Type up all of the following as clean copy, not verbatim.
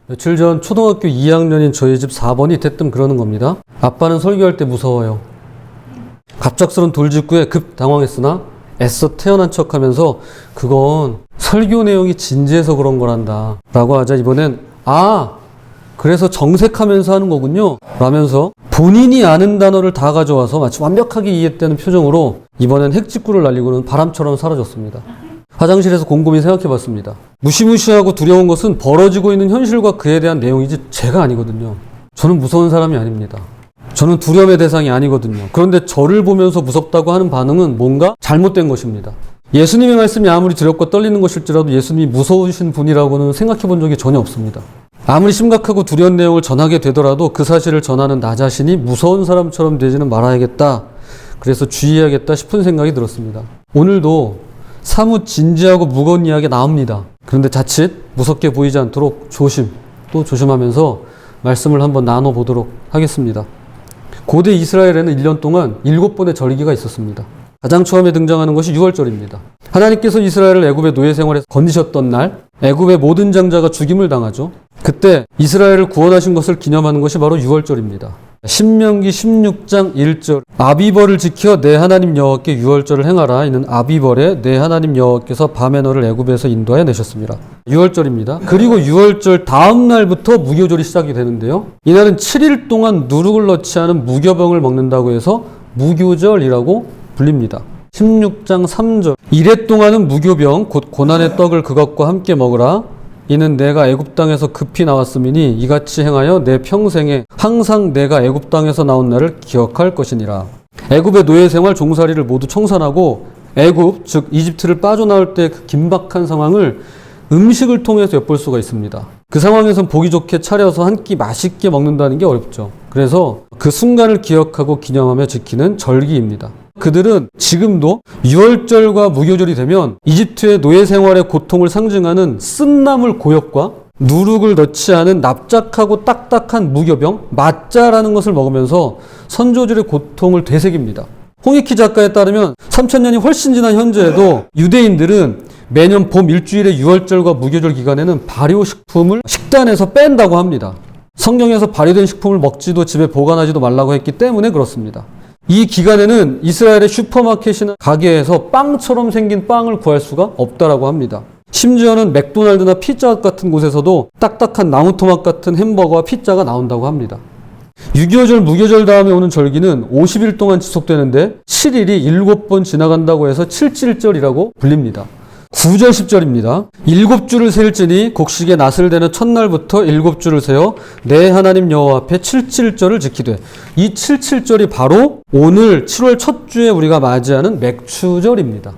며칠 전 초등학교 2학년인 저희 집 4번이 대뜸 그러는 겁니다. 아빠는 설교할 때 무서워요. 갑작스런 돌직구에 급 당황했으나 애써 태어난 척하면서 그건 설교 내용이 진지해서 그런 거란다 라고 하자 이번엔 그래서 정색하면서 하는 거군요 라면서 본인이 아는 단어를 다 가져와서 마치 완벽하게 이해했다는 표정으로 이번엔 핵직구를 날리고는 바람처럼 사라졌습니다. 화장실에서 곰곰이 생각해봤습니다. 무시무시하고 두려운 것은 벌어지고 있는 현실과 그에 대한 내용이지 제가 아니거든요. 저는 무서운 사람이 아닙니다. 저는 두려움의 대상이 아니거든요. 그런데 저를 보면서 무섭다고 하는 반응은 뭔가 잘못된 것입니다. 예수님의 말씀이 아무리 두렵고 떨리는 것일지라도 예수님이 무서우신 분이라고는 생각해 본 적이 전혀 없습니다. 아무리 심각하고 두려운 내용을 전하게 되더라도 그 사실을 전하는 나 자신이 무서운 사람처럼 되지는 말아야겠다. 그래서 주의해야겠다 싶은 생각이 들었습니다. 오늘도 사뭇 진지하고 무거운 이야기 나옵니다. 그런데 자칫 무섭게 보이지 않도록 또 조심하면서 말씀을 한번 나눠보도록 하겠습니다. 고대 이스라엘에는 1년 동안 7번의 절기가 있었습니다. 가장 처음에 등장하는 것이 유월절입니다. 하나님께서 이스라엘을 애굽의 노예 생활에서 건지셨던 날, 애굽의 모든 장자가 죽임을 당하죠. 그때 이스라엘을 구원하신 것을 기념하는 것이 바로 유월절입니다. 신명기 16장 1절 아비벌을 지켜 내 하나님 여호와께 유월절을 행하라. 이는 아비벌에 내 하나님 여호와께서 밤에 너를 애굽에서 인도하여 내셨습니다. 유월절입니다. 그리고 유월절 다음 날부터 무교절이 시작이 되는데요. 이날은 7일 동안 누룩을 넣지 않은 무교병을 먹는다고 해서 무교절이라고 불립니다. 16장 3절 이래 동안은 무교병 곧 고난의 떡을 그것과 함께 먹으라. 이는 내가 애굽 땅에서 급히 나왔음이니 이같이 행하여 내 평생에 항상 내가 애굽 땅에서 나온 날을 기억할 것이니라. 애굽의 노예 생활 종살이를 모두 청산하고 애굽 즉 이집트를 빠져나올 때 그 긴박한 상황을 음식을 통해서 엿볼 수가 있습니다. 그 상황에선 보기 좋게 차려서 한 끼 맛있게 먹는다는 게 어렵죠. 그래서 그 순간을 기억하고 기념하며 지키는 절기입니다. 그들은 지금도 유월절과 무교절이 되면 이집트의 노예 생활의 고통을 상징하는 쓴나물 고역과 누룩을 넣지 않은 납작하고 딱딱한 무교병, 마짜라는 것을 먹으면서 선조들의 고통을 되새깁니다. 홍익희 작가에 따르면 3000년이 훨씬 지난 현재에도 유대인들은 매년 봄 일주일의 유월절과 무교절 기간에는 발효식품을 식단에서 뺀다고 합니다. 성경에서 발효된 식품을 먹지도 집에 보관하지도 말라고 했기 때문에 그렇습니다. 이 기간에는 이스라엘의 슈퍼마켓이나 가게에서 빵처럼 생긴 빵을 구할 수가 없다라고 합니다. 심지어는 맥도날드나 피자 같은 곳에서도 딱딱한 나무토막 같은 햄버거와 피자가 나온다고 합니다. 유교절, 무교절 다음에 오는 절기는 50일 동안 지속되는데 7일이 7번 지나간다고 해서 칠칠절이라고 불립니다. 9절 10절입니다. 7주를 세일지니 곡식의 낫을 대는 첫날부터 7주를 세어 내 하나님 여호와 앞에 칠칠절을 지키되 이 칠칠절이 바로 오늘 7월 첫 주에 우리가 맞이하는 맥추절입니다.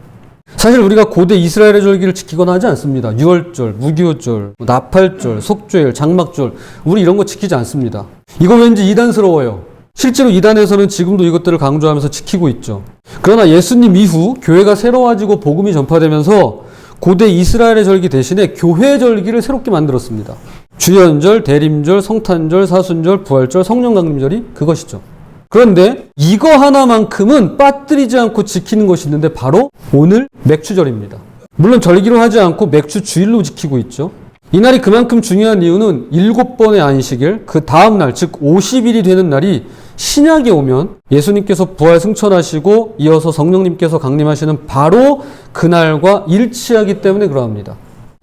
사실 우리가 고대 이스라엘의 절기를 지키거나 하지 않습니다. 유월절, 무교절, 나팔절, 속죄일, 장막절 우리 이런 거 지키지 않습니다. 이거 왠지 이단스러워요. 실제로 이단에서는 지금도 이것들을 강조하면서 지키고 있죠. 그러나 예수님 이후 교회가 새로워지고 복음이 전파되면서 고대 이스라엘의 절기 대신에 교회 절기를 새롭게 만들었습니다. 주연절, 대림절, 성탄절, 사순절, 부활절, 성령강림절이 그것이죠. 그런데 이거 하나만큼은 빠뜨리지 않고 지키는 것이 있는데 바로 오늘 맥추절입니다. 물론 절기로 하지 않고 맥추 주일로 지키고 있죠. 이날이 그만큼 중요한 이유는 7번의 안식일, 그 다음 날, 즉 50일이 되는 날이 신약에 오면 예수님께서 부활 승천하시고 이어서 성령님께서 강림하시는 바로 그날과 일치하기 때문에 그러합니다.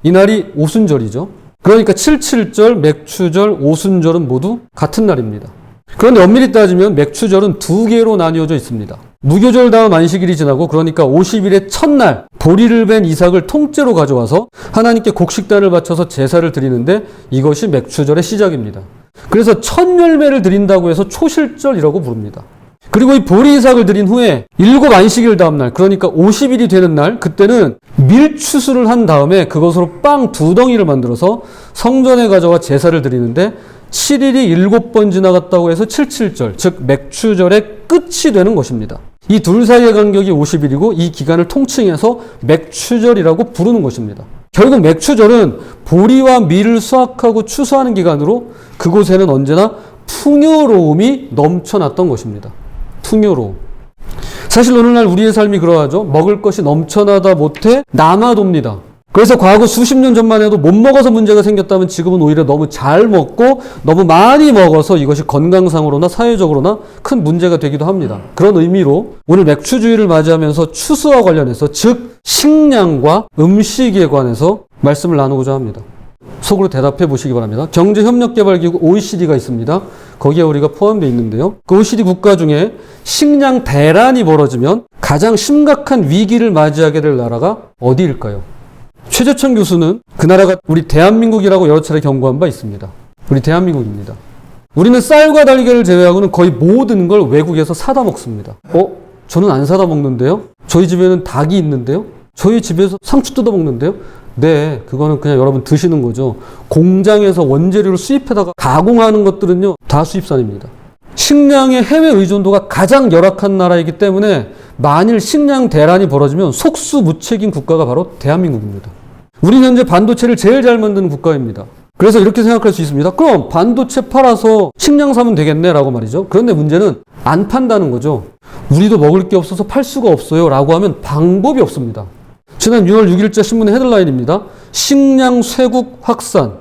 이날이 오순절이죠. 그러니까 칠칠절, 맥추절, 오순절은 모두 같은 날입니다. 그런데 엄밀히 따지면 맥추절은 2개로 나뉘어져 있습니다. 무교절 다음 안식일이 지나고 그러니까 50일의 첫날 보리를 벤 이삭을 통째로 가져와서 하나님께 곡식단을 바쳐서 제사를 드리는데 이것이 맥추절의 시작입니다. 그래서 첫 열매를 드린다고 해서 초실절이라고 부릅니다. 그리고 이 보리 이삭을 드린 후에 7 안식일 다음 날 그러니까 50일이 되는 날 그때는 밀추수를 한 다음에 그것으로 빵 2덩이를 만들어서 성전에 가져와 제사를 드리는데 7일이 7번 지나갔다고 해서 칠칠절, 즉 맥추절의 끝이 되는 것입니다. 이 둘 사이의 간격이 50일이고 이 기간을 통칭해서 맥추절이라고 부르는 것입니다. 결국 맥추절은 보리와 밀을 수확하고 추수하는 기간으로 그곳에는 언제나 풍요로움이 넘쳐났던 것입니다. 풍요로움. 사실 오늘날 우리의 삶이 그러하죠. 먹을 것이 넘쳐나다 못해 남아돕니다. 그래서 과거 수십 년 전만 해도 못 먹어서 문제가 생겼다면 지금은 오히려 너무 잘 먹고 너무 많이 먹어서 이것이 건강상으로나 사회적으로나 큰 문제가 되기도 합니다. 그런 의미로 오늘 맥주주의를 맞이하면서 추수와 관련해서 즉 식량과 음식에 관해서 말씀을 나누고자 합니다. 속으로 대답해 보시기 바랍니다. 경제협력개발기구 OECD가 있습니다. 거기에 우리가 포함되어 있는데요. 그 OECD 국가 중에 식량 대란이 벌어지면 가장 심각한 위기를 맞이하게 될 나라가 어디일까요? 최재천 교수는 그 나라가 우리 대한민국이라고 여러 차례 경고한 바 있습니다. 우리 대한민국입니다. 우리는 쌀과 달걀을 제외하고는 거의 모든 걸 외국에서 사다 먹습니다. 저는 안 사다 먹는데요? 저희 집에는 닭이 있는데요? 저희 집에서 상추 뜯어 먹는데요? 네, 그거는 그냥 여러분 드시는 거죠. 공장에서 원재료를 수입해다가 가공하는 것들은요, 다 수입산입니다. 식량의 해외 의존도가 가장 열악한 나라이기 때문에 만일 식량 대란이 벌어지면 속수무책인 국가가 바로 대한민국입니다. 우리는 현재 반도체를 제일 잘 만드는 국가입니다. 그래서 이렇게 생각할 수 있습니다. 그럼 반도체 팔아서 식량 사면 되겠네 라고 말이죠. 그런데 문제는 안 판다는 거죠. 우리도 먹을 게 없어서 팔 수가 없어요 라고 하면 방법이 없습니다. 지난 6월 6일자 신문의 헤드라인입니다. 식량 쇄국 확산,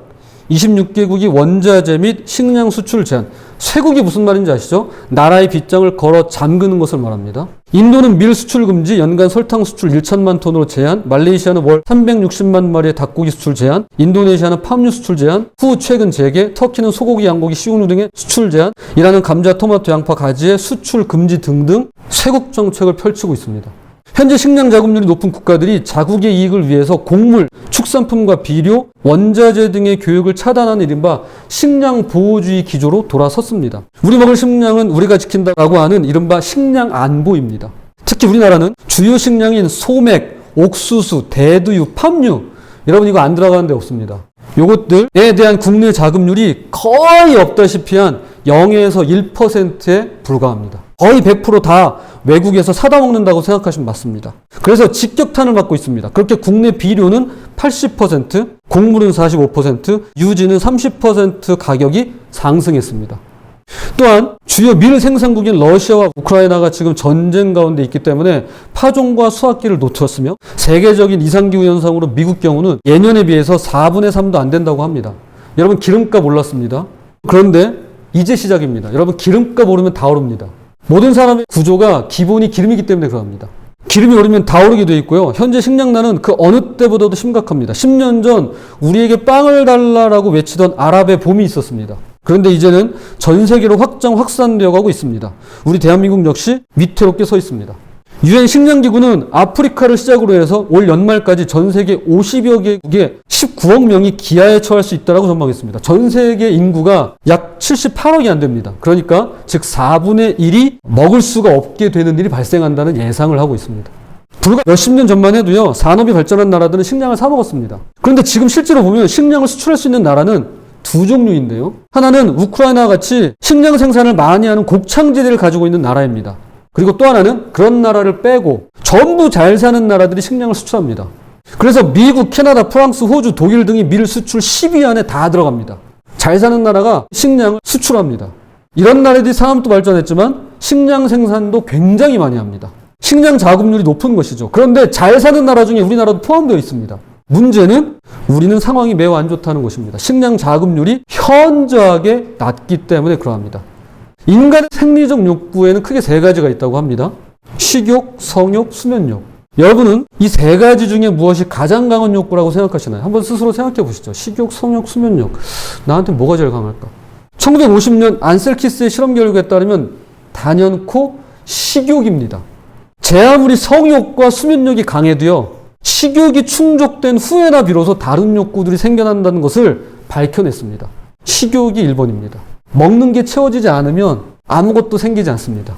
26개국이 원자재 및 식량 수출 제한. 쇄국이 무슨 말인지 아시죠? 나라의 빗장을 걸어 잠그는 것을 말합니다. 인도는 밀 수출 금지, 연간 설탕 수출 1천만 톤으로 제한, 말레이시아는 월 360만 마리의 닭고기 수출 제한, 인도네시아는 팜유 수출 제한, 후 최근 재개, 터키는 소고기, 양고기, 식용유 등의 수출 제한, 이란은 감자, 토마토, 양파, 가지의 수출 금지 등등 쇄국 정책을 펼치고 있습니다. 현재 식량 자급률이 높은 국가들이 자국의 이익을 위해서 곡물, 축산품과 비료, 원자재 등의 교육을 차단하는 이른바 식량 보호주의 기조로 돌아섰습니다. 우리 먹을 식량은 우리가 지킨다라고 하는 이른바 식량 안보입니다. 특히 우리나라는 주요 식량인 소맥, 옥수수, 대두유, 팜유, 여러분 이거 안 들어가는 데 없습니다. 요것들에 대한 국내 자급률이 거의 없다시피 한 0에서 1%에 불과합니다. 거의 100% 다 외국에서 사다 먹는다고 생각하시면 맞습니다. 그래서 직격탄을 맞고 있습니다. 그렇게 국내 비료는 80%, 곡물은 45%, 유지는 30% 가격이 상승했습니다. 또한 주요 밀 생산국인 러시아와 우크라이나가 지금 전쟁 가운데 있기 때문에 파종과 수확기를 놓쳤으며 세계적인 이상기후 현상으로 미국 경우는 예년에 비해서 4분의 3도 안 된다고 합니다. 여러분 기름값 올랐습니다. 그런데 이제 시작입니다. 여러분 기름값 오르면 다 오릅니다. 모든 사람의 구조가 기본이 기름이기 때문에 그럽니다. 기름이 오르면 다 오르게 돼 있고요. 현재 식량난은 그 어느 때보다도 심각합니다. 10년 전 우리에게 빵을 달라라고 외치던 아랍의 봄이 있었습니다. 그런데 이제는 전 세계로 확산되어 가고 있습니다. 우리 대한민국 역시 위태롭게 서 있습니다. 유엔 식량기구는 아프리카를 시작으로 해서 올 연말까지 전 세계 50여 개국의 19억 명이 기아에 처할 수 있다고 전망했습니다. 전 세계 인구가 약 78억이 안 됩니다. 그러니까 즉 4분의 1이 먹을 수가 없게 되는 일이 발생한다는 예상을 하고 있습니다. 불과 몇십 년 전만 해도요, 산업이 발전한 나라들은 식량을 사 먹었습니다. 그런데 지금 실제로 보면 식량을 수출할 수 있는 나라는 두 종류인데요. 하나는 우크라이나와 같이 식량 생산을 많이 하는 곡창지대를 가지고 있는 나라입니다. 그리고 또 하나는 그런 나라를 빼고 전부 잘 사는 나라들이 식량을 수출합니다. 그래서 미국, 캐나다, 프랑스, 호주, 독일 등이 밀 수출 10위 안에 다 들어갑니다. 잘 사는 나라가 식량을 수출합니다. 이런 나라들이 산업도 발전했지만 식량 생산도 굉장히 많이 합니다. 식량 자급률이 높은 것이죠. 그런데 잘 사는 나라 중에 우리나라도 포함되어 있습니다. 문제는 우리는 상황이 매우 안 좋다는 것입니다. 식량 자급률이 현저하게 낮기 때문에 그러합니다. 인간의 생리적 욕구에는 크게 세 가지가 있다고 합니다. 식욕, 성욕, 수면욕. 여러분은 이 세 가지 중에 무엇이 가장 강한 욕구라고 생각하시나요? 한번 스스로 생각해 보시죠. 식욕, 성욕, 수면욕. 나한테 뭐가 제일 강할까? 1950년 안셀키스의 실험 결과에 따르면 단연코 식욕입니다. 제 아무리 성욕과 수면욕이 강해도요, 식욕이 충족된 후에나 비로소 다른 욕구들이 생겨난다는 것을 밝혀냈습니다. 식욕이 1번입니다. 먹는 게 채워지지 않으면 아무것도 생기지 않습니다.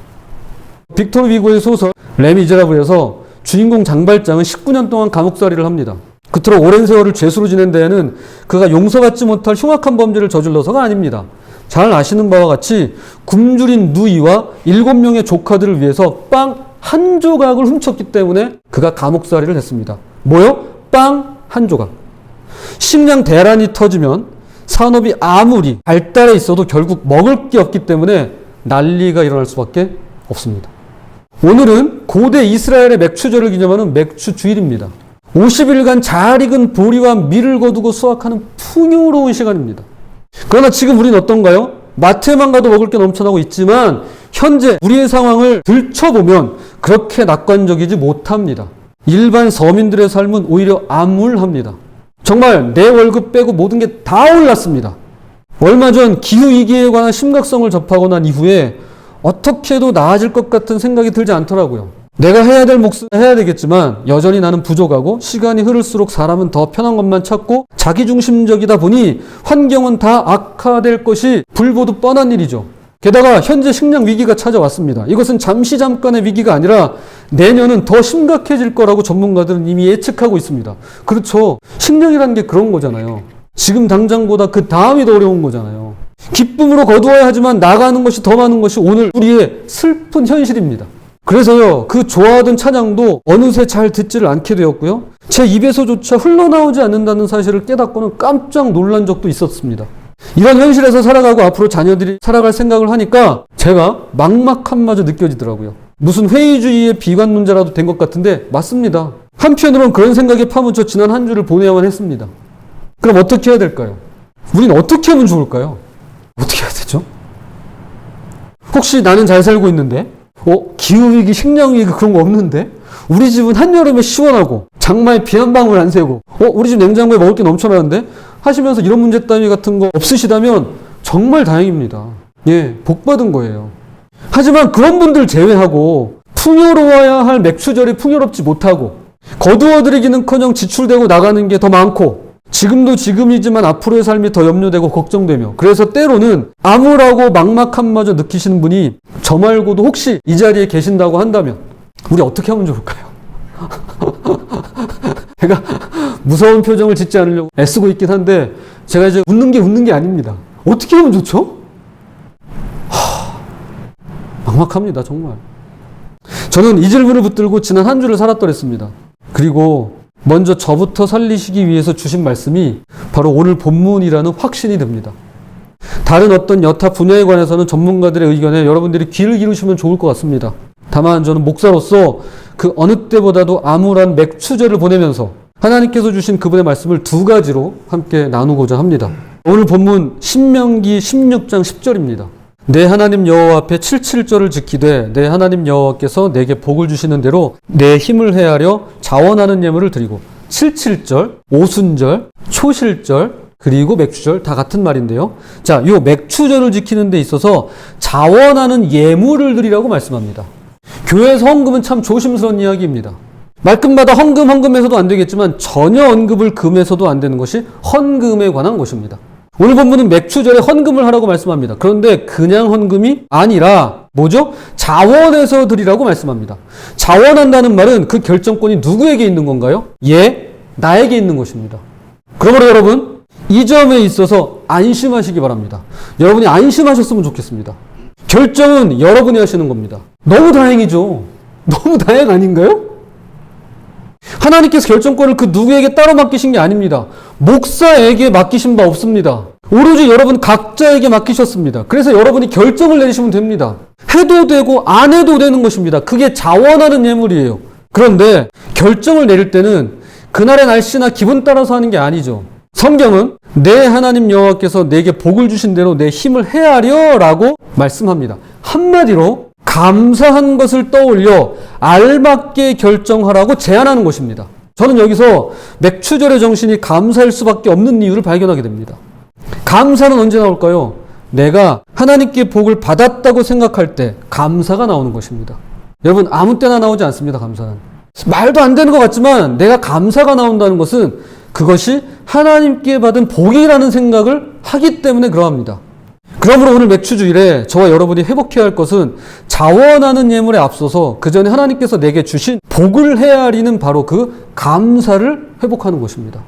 빅토르 위고의 소설 레미제라블에서 주인공 장발장은 19년 동안 감옥살이를 합니다. 그토록 오랜 세월을 죄수로 지낸 데에는 그가 용서받지 못할 흉악한 범죄를 저질러서가 아닙니다. 잘 아시는 바와 같이 굶주린 누이와 7명의 조카들을 위해서 빵 한 조각을 훔쳤기 때문에 그가 감옥살이를 했습니다. 뭐요? 빵 한 조각. 식량 대란이 터지면 산업이 아무리 발달해 있어도 결국 먹을 게 없기 때문에 난리가 일어날 수밖에 없습니다. 오늘은 고대 이스라엘의 맥추절을 기념하는 맥추 주일입니다. 50일간 잘 익은 보리와 밀을 거두고 수확하는 풍요로운 시간입니다. 그러나 지금 우리는 어떤가요? 마트에만 가도 먹을 게 넘쳐나고 있지만 현재 우리의 상황을 들춰보면 그렇게 낙관적이지 못합니다. 일반 서민들의 삶은 오히려 암울합니다. 정말 내 월급 빼고 모든 게 다 올랐습니다. 얼마 전 기후위기에 관한 심각성을 접하고 난 이후에 어떻게 해도 나아질 것 같은 생각이 들지 않더라고요. 내가 해야 될 몫은 해야 되겠지만 여전히 나는 부족하고 시간이 흐를수록 사람은 더 편한 것만 찾고 자기중심적이다 보니 환경은 다 악화될 것이 불보듯 뻔한 일이죠. 게다가 현재 식량 위기가 찾아왔습니다. 이것은 잠깐의 위기가 아니라 내년은 더 심각해질 거라고 전문가들은 이미 예측하고 있습니다. 그렇죠. 식량이라는 게 그런 거잖아요. 지금 당장보다 그 다음이 더 어려운 거잖아요. 기쁨으로 거두어야 하지만 나가는 것이 더 많은 것이 오늘 우리의 슬픈 현실입니다. 그래서요, 그 좋아하던 찬양도 어느새 잘 듣지를 않게 되었고요. 제 입에서조차 흘러나오지 않는다는 사실을 깨닫고는 깜짝 놀란 적도 있었습니다. 이런 현실에서 살아가고 앞으로 자녀들이 살아갈 생각을 하니까 제가 막막함마저 느껴지더라고요. 무슨 회의주의의 비관론자라도 된 것 같은데 맞습니다. 한편으로는 그런 생각에 파묻혀 지난 한 주를 보내야만 했습니다. 그럼 어떻게 해야 될까요? 우린 어떻게 하면 좋을까요? 어떻게 해야 되죠? 혹시 나는 잘 살고 있는데? 기후위기, 식량위기 그런 거 없는데? 우리 집은 한여름에 시원하고 장마에 비 한 방울 안 새고 우리 집 냉장고에 먹을 게 넘쳐나는데? 하시면서 이런 문제 따위 같은 거 없으시다면 정말 다행입니다. 예, 복 받은 거예요. 하지만 그런 분들 제외하고 풍요로워야 할 맥추절이 풍요롭지 못하고 거두어들이기는커녕 지출되고 나가는 게 더 많고 지금도 지금이지만 앞으로의 삶이 더 염려되고 걱정되며 그래서 때로는 암울하고 막막함마저 느끼시는 분이 저 말고도 혹시 이 자리에 계신다고 한다면 우리 어떻게 하면 좋을까요? 제가 무서운 표정을 짓지 않으려고 애쓰고 있긴 한데 제가 이제 웃는 게 아닙니다. 어떻게 하면 좋죠? 막막합니다, 정말. 저는 이 질문을 붙들고 지난 한 주를 살았더랬습니다. 그리고 먼저 저부터 살리시기 위해서 주신 말씀이 바로 오늘 본문이라는 확신이 듭니다. 다른 어떤 여타 분야에 관해서는 전문가들의 의견에 여러분들이 귀를 기울이시면 좋을 것 같습니다. 다만 저는 목사로서 그 어느 때보다도 암울한 맥추절을 보내면서 하나님께서 주신 그분의 말씀을 두 가지로 함께 나누고자 합니다. 오늘 본문 신명기 16장 10절입니다. 내 하나님 여호와 앞에 77절을 지키되 내 하나님 여호와께서 내게 복을 주시는 대로 내 힘을 헤아려 자원하는 예물을 드리고 77절, 오순절, 초실절, 그리고 맥추절 다 같은 말인데요. 자, 요 맥추절을 지키는 데 있어서 자원하는 예물을 드리라고 말씀합니다. 교회에서 헌금은 참 조심스러운 이야기입니다. 말끝마다 헌금해서도 안 되겠지만 전혀 언급을 금해서도 안 되는 것이 헌금에 관한 것입니다. 오늘 본문은 맥추절에 헌금을 하라고 말씀합니다. 그런데 그냥 헌금이 아니라 뭐죠? 자원해서 드리라고 말씀합니다. 자원한다는 말은 그 결정권이 누구에게 있는 건가요? 나에게 있는 것입니다. 그러므로 여러분, 이 점에 있어서 안심하시기 바랍니다. 여러분이 안심하셨으면 좋겠습니다. 결정은 여러분이 하시는 겁니다. 너무 다행이죠. 너무 다행 아닌가요? 하나님께서 결정권을 그 누구에게 따로 맡기신 게 아닙니다. 목사에게 맡기신 바 없습니다. 오로지 여러분 각자에게 맡기셨습니다. 그래서 여러분이 결정을 내리시면 됩니다. 해도 되고 안 해도 되는 것입니다. 그게 자원하는 예물이에요. 그런데 결정을 내릴 때는 그날의 날씨나 기분 따라서 하는 게 아니죠. 성경은 내 하나님 여호와께서 내게 복을 주신 대로 내 힘을 헤아려 라고 말씀합니다. 한마디로 감사한 것을 떠올려 알맞게 결정하라고 제안하는 것입니다. 저는 여기서 맥추절의 정신이 감사일 수밖에 없는 이유를 발견하게 됩니다. 감사는 언제 나올까요? 내가 하나님께 복을 받았다고 생각할 때 감사가 나오는 것입니다. 여러분, 아무 때나 나오지 않습니다. 감사는. 말도 안 되는 것 같지만 내가 감사가 나온다는 것은 그것이 하나님께 받은 복이라는 생각을 하기 때문에 그러합니다. 그러므로 오늘 맥추주일에 저와 여러분이 회복해야 할 것은 자원하는 예물에 앞서서 그 전에 하나님께서 내게 주신 복을 헤아리는 바로 그 감사를 회복하는 것입니다.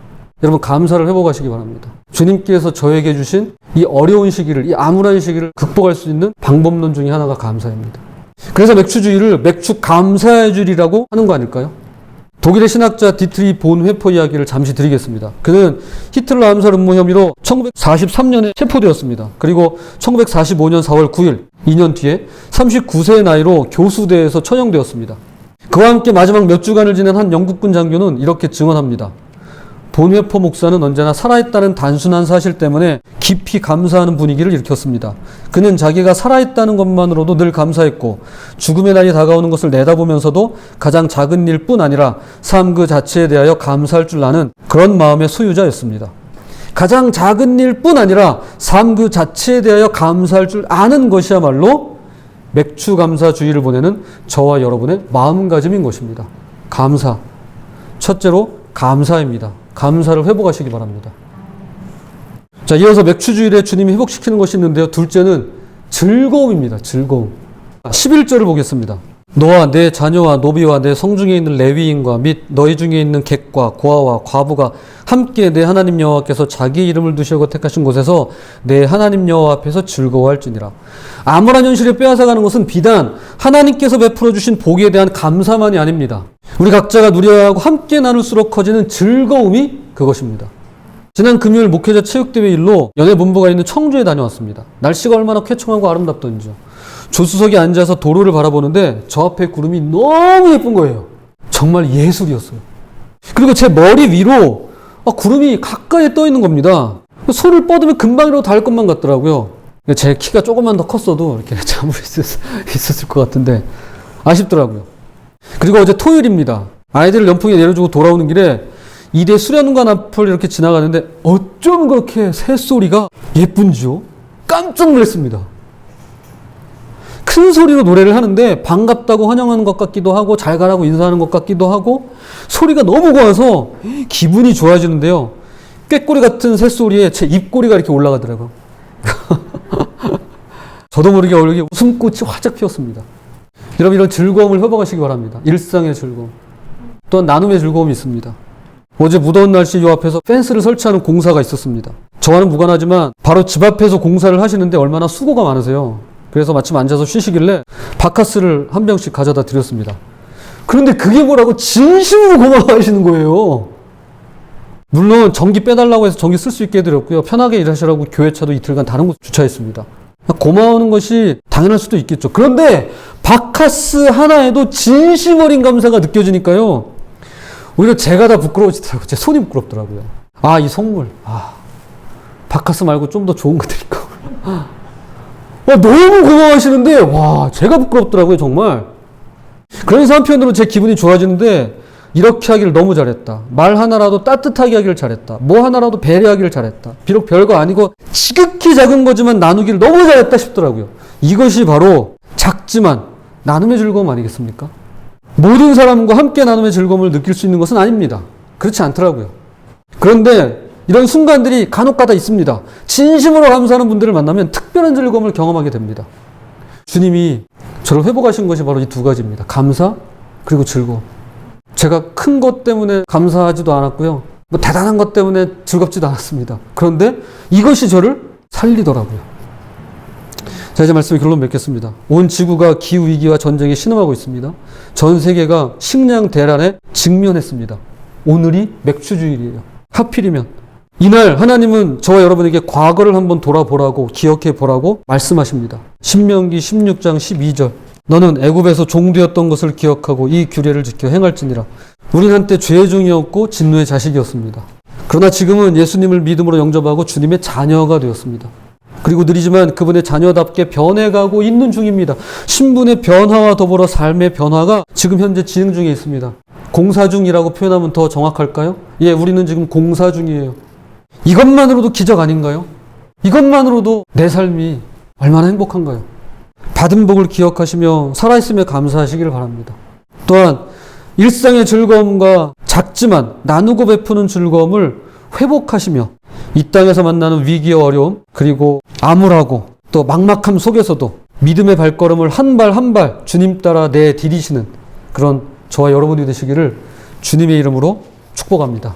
여러분, 감사를 회복하시기 바랍니다. 주님께서 저에게 주신 이 어려운 시기를, 이 암울한 시기를 극복할 수 있는 방법론 중에 하나가 감사입니다. 그래서 맥추주일을 맥추 감사의 주일이라고 하는 거 아닐까요? 독일의 신학자 디트리 본 회퍼 이야기를 잠시 드리겠습니다. 그는 히틀러 암살 음모 혐의로 1943년에 체포되었습니다. 그리고 1945년 4월 9일, 2년 뒤에 39세의 나이로 교수대에서 처형되었습니다. 그와 함께 마지막 몇 주간을 지낸 한 영국군 장교는 이렇게 증언합니다. 본회포 목사는 언제나 살아있다는 단순한 사실 때문에 깊이 감사하는 분위기를 일으켰습니다. 그는 자기가 살아있다는 것만으로도 늘 감사했고 죽음의 날이 다가오는 것을 내다보면서도 가장 작은 일뿐 아니라 삶 그 자체에 대하여 감사할 줄 아는 그런 마음의 소유자였습니다. 가장 작은 일뿐 아니라 삶 그 자체에 대하여 감사할 줄 아는 것이야말로 맥주 감사주의를 보내는 저와 여러분의 마음가짐인 것입니다. 감사. 첫째로 감사입니다. 감사를 회복하시기 바랍니다. 자, 이어서 맥주주일에 주님이 회복시키는 것이 있는데요. 둘째는 즐거움입니다. 즐거움. 11절을 보겠습니다. 너와 내 자녀와 노비와 내 성중에 있는 레위인과 및 너희 중에 있는 객과 고아와 과부가 함께 내 하나님 여호와께서 자기 이름을 두시고 택하신 곳에서 내 하나님 여호와 앞에서 즐거워할지니라. 암울한 현실에 빼앗아가는 것은 비단 하나님께서 베풀어 주신 복에 대한 감사만이 아닙니다. 우리 각자가 누려야 하고 함께 나눌수록 커지는 즐거움이 그것입니다. 지난 금요일 목회자 체육대회 일로 연예본부가 있는 청주에 다녀왔습니다. 날씨가 얼마나 쾌청하고 아름답던지요. 조수석에 앉아서 도로를 바라보는데 저 앞에 구름이 너무 예쁜 거예요. 정말 예술이었어요. 그리고 제 머리 위로 구름이 가까이 떠 있는 겁니다. 손을 뻗으면 금방이라도 닿을 것만 같더라고요. 제 키가 조금만 더 컸어도 이렇게 잠을 있었을 것 같은데 아쉽더라고요. 그리고 어제 토요일입니다. 아이들을 연풍에 내려주고 돌아오는 길에 이대 수련관 앞을 이렇게 지나가는데 어쩜 그렇게 새소리가 예쁜지요? 깜짝 놀랐습니다. 큰 소리로 노래를 하는데 반갑다고 환영하는 것 같기도 하고 잘 가라고 인사하는 것 같기도 하고 소리가 너무 고와서 기분이 좋아지는데요. 꾀꼬리 같은 새소리에 제 입꼬리가 이렇게 올라가더라고요. 저도 모르게 얼굴에 웃음꽃이 활짝 피었습니다. 여러분, 이런 즐거움을 회복하시기 바랍니다. 일상의 즐거움. 또한 나눔의 즐거움이 있습니다. 어제 무더운 날씨 요 앞에서 펜스를 설치하는 공사가 있었습니다. 저와는 무관하지만 바로 집 앞에서 공사를 하시는데 얼마나 수고가 많으세요. 그래서 마침 앉아서 쉬시길래 바카스를 한 병씩 가져다 드렸습니다. 그런데 그게 뭐라고 진심으로 고마워하시는 거예요. 물론 전기 빼달라고 해서 전기 쓸 수 있게 해드렸고요. 편하게 일하시라고 교회차도 이틀간 다른 곳 주차했습니다. 고마워하는 것이 당연할 수도 있겠죠. 그런데 바카스 하나에도 진심 어린 감사가 느껴지니까요. 오히려 제가 다 부끄러워지더라고요. 제 손이 부끄럽더라고요. 이 선물. 바카스 말고 좀 더 좋은 거 드릴 걸. 너무 고마워하시는데, 제가 부끄럽더라고요, 정말. 그래서 한편으로 제 기분이 좋아지는데, 이렇게 하기를 너무 잘했다. 말 하나라도 따뜻하게 하기를 잘했다. 뭐 하나라도 배려하기를 잘했다. 비록 별거 아니고 지극히 작은 거지만 나누기를 너무 잘했다 싶더라고요. 이것이 바로 작지만 나눔의 즐거움 아니겠습니까? 모든 사람과 함께 나눔의 즐거움을 느낄 수 있는 것은 아닙니다. 그렇지 않더라고요. 그런데 이런 순간들이 간혹가다 있습니다. 진심으로 감사하는 분들을 만나면 특별한 즐거움을 경험하게 됩니다. 주님이 저를 회복하신 것이 바로 이 두 가지입니다. 감사 그리고 즐거움. 제가 큰 것 때문에 감사하지도 않았고요. 대단한 것 때문에 즐겁지도 않았습니다. 그런데 이것이 저를 살리더라고요. 자, 이제 말씀의 결론 맺겠습니다. 온 지구가 기후위기와 전쟁에 신음하고 있습니다. 전 세계가 식량 대란에 직면했습니다. 오늘이 맥주주일이에요. 하필이면 이날 하나님은 저와 여러분에게 과거를 한번 돌아보라고 기억해 보라고 말씀하십니다. 신명기 16장 12절. 너는 애굽에서 종되었던 것을 기억하고 이 규례를 지켜 행할지니라. 우린 한때 죄의 종이었고 진노의 자식이었습니다. 그러나 지금은 예수님을 믿음으로 영접하고 주님의 자녀가 되었습니다. 그리고 느리지만 그분의 자녀답게 변해가고 있는 중입니다. 신분의 변화와 더불어 삶의 변화가 지금 현재 진행 중에 있습니다. 공사 중이라고 표현하면 더 정확할까요? 우리는 지금 공사 중이에요. 이것만으로도 기적 아닌가요? 이것만으로도 내 삶이 얼마나 행복한가요? 받은 복을 기억하시며 살아있음에 감사하시기를 바랍니다. 또한 일상의 즐거움과 작지만 나누고 베푸는 즐거움을 회복하시며 이 땅에서 만나는 위기와 어려움 그리고 암울하고 또 막막함 속에서도 믿음의 발걸음을 한 발 한 발 주님 따라 내디디시는 그런 저와 여러분이 되시기를 주님의 이름으로 축복합니다.